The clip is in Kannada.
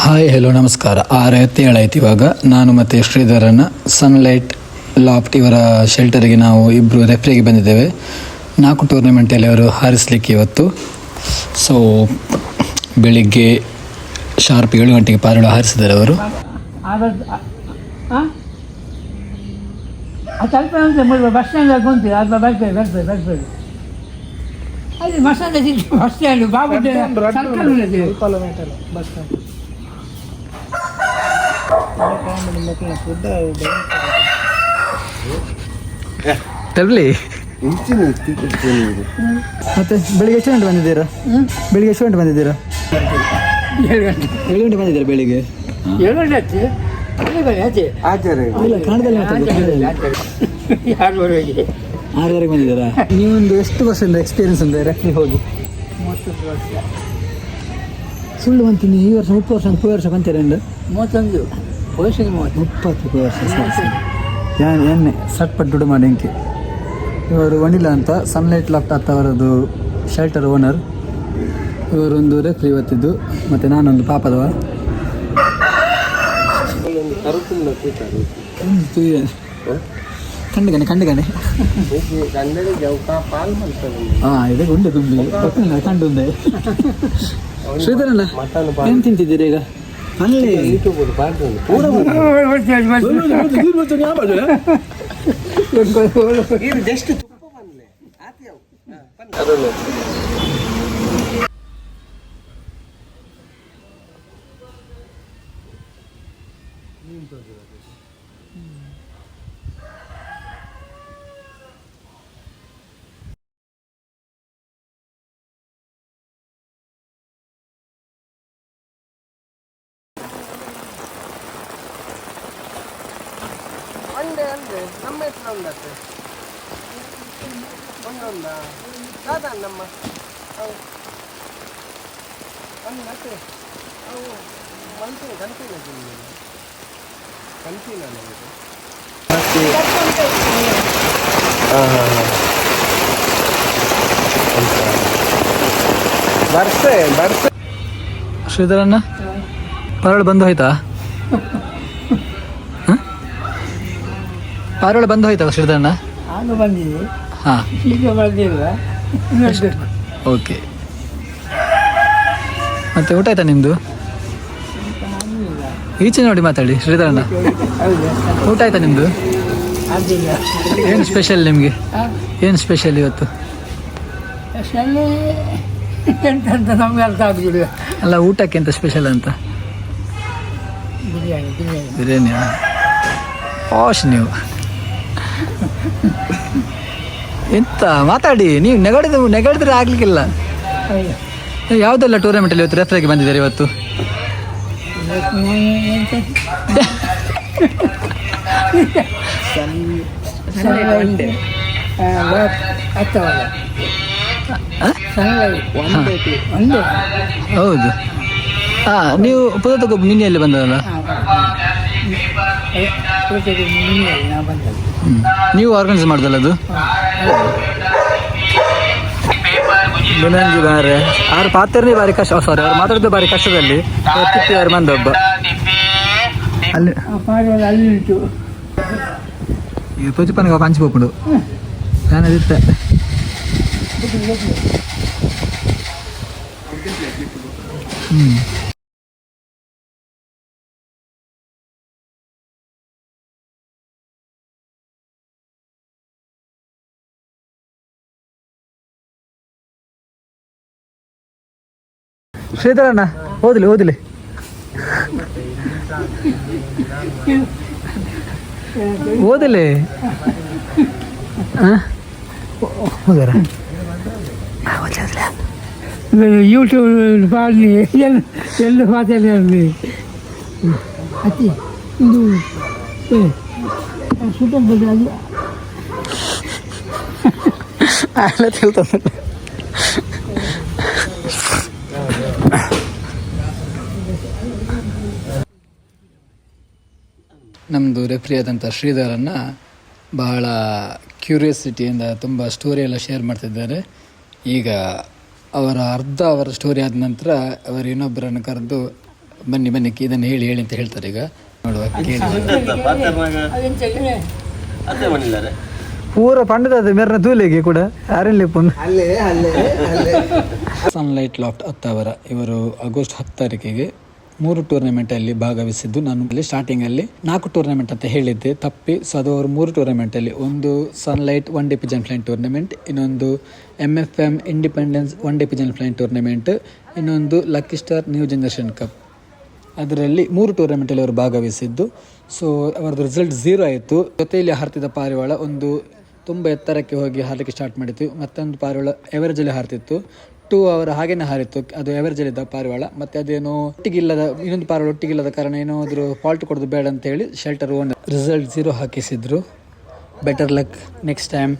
ಹಾಯ್ ಹಲೋ ನಮಸ್ಕಾರ. 6:57 ಆಯ್ತು ಇವಾಗ. ನಾನು ಮತ್ತು ಶ್ರೀಧರನ್ನ ಸನ್ಲೈಟ್ ಲಾಫ್ಟ್ ಇವರ ಶೆಲ್ಟರ್ಗೆ ನಾವು ಇಬ್ಬರು ರೆಫ್ರಿಗೆ ಬಂದಿದ್ದೇವೆ. 4 ಟೂರ್ನಮೆಂಟಲ್ಲಿ ಅವರು ಹಾರಿಸಲಿಕ್ಕೆ ಇವತ್ತು. ಸೊ ಬೆಳಿಗ್ಗೆ ಶಾರ್ಪ್ 7 ಗಂಟೆಗೆ ಪಾರಳು ಹಾರಿಸಿದ್ದಾರೆ ಅವರು. ಬಸ್ ಸ್ಟ್ಯಾಂಡ್ ಬರ್ತೇವೆ ಅಲ್ಲಿ bus stand Babu bus stand ತರಲಿ. ಮತ್ತೆ ಬೆಳಿಗ್ಗೆ ಎಷ್ಟು ಗಂಟೆ ಬಂದಿದ್ದೀರಾ? ಬೆಳಿಗ್ಗೆ ಎಷ್ಟು ಗಂಟೆ ಬಂದಿದ್ದೀರಾ? 7 ಗಂಟೆ 7 ಗಂಟೆ ಬಂದಿದ್ದೀರಾ ಬೆಳಿಗ್ಗೆ? 7 ಗಂಟೆ ಆಚೆ ಇಲ್ಲ ಕನ್ನಡದಲ್ಲಿ 6:30 ಬಂದಿದ್ದೀರಾ? ನೀವೊಂದು ಎಷ್ಟು ವರ್ಷದಿಂದ ಎಕ್ಸ್ಪೀರಿಯನ್ಸ್ ഉണ്ട് ರೆಫ್ರಿ ಹೋಗಿ? 30 ವರ್ಷ. ಸುಳ್ಳು ಬಂತೀನಿ. ಈ ವರ್ಷ 30 ವರ್ಷ 30 ವರ್ಷ ಬಂತೀರ? 31 ವಯಸ್ಸಿನ 30 ವರ್ಷ. ಎಣ್ಣೆ ಸಟ್ಪಟ್ಟು ದುಡ್ಡು ಮಾಡಿ ಇಂಕೆ. ಇವರು ವನಿಲಾ ಅಂತ ಸನ್ಲೈಟ್ ಲಾಫ್ಟ್ ಅವರದ್ದು ಶೆಲ್ಟರ್ ಓನರ್. ಇವರೊಂದು ರೆಫ್ರಿ ಇವತ್ತಿದ್ದು. ಮತ್ತು ನಾನೊಂದು ಪಾಪದವ. ಕಂಡುಗಣೆ ಹಾಂ ಇದಕ್ಕೆ ಉಂಡೆ ತುಂಬಿ ಕಂಡು ಉಂಡೆ. ಶ್ರೀಧರಣ್ಣ ಏನು ತಿಂತಿದ್ದೀರಿ ಈಗ? ಅಲ್ಲಿ ಅಂದೆ ನಮ್ಮ ಹೆಸರು ಒಂದತ್ತೆ ಒಂದೊಂದ ಸಾಧಾರಣ ನಮ್ಮ ಮತ್ತೆ ಅವು ಕನ್ಸಿಲ್ಲ ನಮಗೆ ಬರ್ಸೆ ಶ್ರೀಧರಣ್ಣ ಪಾರಳು ಬಂದು ಹೋಯ್ತಾ? ಪಾರಳು ಬಂದು ಹೋಯ್ತಾ ಶ್ರೀಧರಣ್ಣ? ಆಗ ಬಂದಿದೆ. ಹಾಂ ಈಗ ಬಂದಿಲ್ಲ. ಓಕೆ. ಮತ್ತೆ ಊಟ ಆಯ್ತಾ ನಿಮ್ಮದು? ಈಚೆ ನೋಡಿ ಮಾತಾಡಿ ಶ್ರೀಧರಣ್ಣ. ಊಟ ಆಯ್ತಾ ನಿಮ್ಮದು? ಏನು ಸ್ಪೆಷಲ್ ನಿಮಗೆ? ಏನು ಸ್ಪೆಷಲ್ ಇವತ್ತು? ಎಂತ ನಮ್ಗೆ ಅರ್ಥ ಆಗುದಿಲ್ಲ. ಅಲ್ಲ ಊಟಕ್ಕೆ ಎಂತ ಸ್ಪೆಷಲ್ ಅಂತ? ಬಿರಿಯಾನಿಯಾ? ಪಾಶ್ ನೀವು. ಎಂತ ಮಾತಾಡಿ, ನೀವು ನೆಗಡಿದ್ರೆ ಆಗ್ಲಿಕ್ಕಿಲ್ಲ. ಯಾವುದೆಲ್ಲ ಟೂರ್ನಮೆಂಟಲ್ಲಿ ಇವತ್ತು ರೆಫ್ರಿಗೆ ಬಂದಿದ್ದಾರೆ ಇವತ್ತು? ಹೌದು. ಹಾಂ ನೀವು ಪುದತಗೊಬ್ಬ ಮಿನಿಯಲ್ಲಿ ಬಂದದಲ್ಲ? ನೀವು ಆರ್ಗನೈಸ್ ಮಾಡ್ದಲ್ಲ ಅದು? ಬಾರೆ ಅವ್ರು ಪಾತ್ರನೇ ಭಾರಿ ಕಷ್ಟ. ಸಾರಿ ಅವ್ರು ಮಾತಾಡಿದ್ದು ಭಾರಿ ಕಷ್ಟದಲ್ಲಿ ಅವ್ರು ಮಂದೊಬ್ಬ ಅಲ್ಲಿ ಅಲ್ಲಿ ಉಂಟು. ಈಗ ಪುಜಿಪನಿಗೆ ಹಂಚ್ಬೋಕೊಂಡು ನಾನದಿತ್ತೆ. ಶ್ರೀಧರಣ್ಣ ಓದಿಲಿ ಯೂಟ್ಯೂಬ್ ಪಾಡಿ ಎಲ್ಲ ಮಾತಾಡಿ ಅತಿ ಇದು ಸುತ್ತಲ್ಲಿ ಅಲ್ಲ ತಿಳ್ತಂದ್ರೆ ನಮ್ಮದು ರೆಫ್ರಿ ಆದಂಥ ಶ್ರೀಧರನ್ನ ಬಹಳ ಕ್ಯೂರಿಯಾಸಿಟಿಯಿಂದ ತುಂಬ ಸ್ಟೋರಿ ಎಲ್ಲ ಶೇರ್ ಮಾಡ್ತಿದ್ದಾರೆ. ಈಗ ಅವರ ಸ್ಟೋರಿ ಆದ ನಂತರ ಅವರು ಇನ್ನೊಬ್ಬರನ್ನು ಕರೆದು ಬನ್ನಿ ಬನ್ನಿ ಇದನ್ನು ಹೇಳಿ ಹೇಳಿ ಅಂತ ಹೇಳ್ತಾರೆ ಈಗ ನೋಡುವ ಕೇಳಿ ಅದೇ ಮನಿದ್ದಾರೆ ಪೂರ ಪಂಡದ ಮೆರ್ನ ತೂಲೆಗೆ ಕೂಡ ಆರೆಲ್ಲಿ ಪುನ್ ಅಲ್ಲೇ ಅಲ್ಲೇ ಅಲ್ಲೇ ಸನ್ಲೈಟ್ ಲಾಫ್ಟ್ ಹತ್ತಾವರ ಇವರು ಆಗಸ್ಟ್ 10 ತಾರೀಕಿಗೆ 3 ಟೂರ್ನಮೆಂಟಲ್ಲಿ ಭಾಗವಹಿಸಿದ್ದು. ನಾನು ಅಲ್ಲಿ ಸ್ಟಾರ್ಟಿಂಗಲ್ಲಿ 4 ಟೂರ್ನಮೆಂಟ್ ಅಂತ ಹೇಳಿದ್ದೆ ತಪ್ಪಿ. ಸೊ ಅದು ಅವರು 3 ಟೂರ್ನಮೆಂಟಲ್ಲಿ, ಒಂದು Sunlight one day pigeon flying tournament, ಇನ್ನೊಂದು MFM Independence one day pigeon flying tournament, ಇನ್ನೊಂದು lucky star new generation cup. ಅದರಲ್ಲಿ 3 ಟೂರ್ನಮೆಂಟಲ್ಲಿ ಅವರು ಭಾಗವಹಿಸಿದ್ದು. ಸೊ ಅವರದ್ದು ರಿಸಲ್ಟ್ 0 ಆಯಿತು. ಜೊತೆಯಲ್ಲಿ ಹಾರ್ತಿದ್ದ ಪಾರಿವಾಳ ಒಂದು ತುಂಬ ಎತ್ತರಕ್ಕೆ ಹೋಗಿ ಹಾರಲಿಕ್ಕೆ ಸ್ಟಾರ್ಟ್ ಮಾಡಿತ್ತು. ಮತ್ತೊಂದು ಪಾರಿವಾಳ ಎವರೇಜಲ್ಲಿ ಹಾರ್ತಿತ್ತು. 2 ಅವರ್ ಹಾಗೇನೆ ಹಾರಿತ್ತು, ಅದು ಎವರೇಜಲ್ಲಿದ್ದ ಪಾರಿವಾಳ. ಮತ್ತು ಅದೇನೋ ಇನ್ನೊಂದು ಪಾರಿವಾಳ ಒಟ್ಟಿಗಿಲ್ಲದ ಕಾರಣ ಏನಾದರೂ ಫಾಲ್ಟ್ ಕೊಡೋದು ಬೇಡ ಅಂತ ಹೇಳಿ ಶೆಲ್ಟರ್ ಓನರ್ ರಿಸಲ್ಟ್ 0 ಹಾಕಿಸಿದ್ರು. Better luck next time.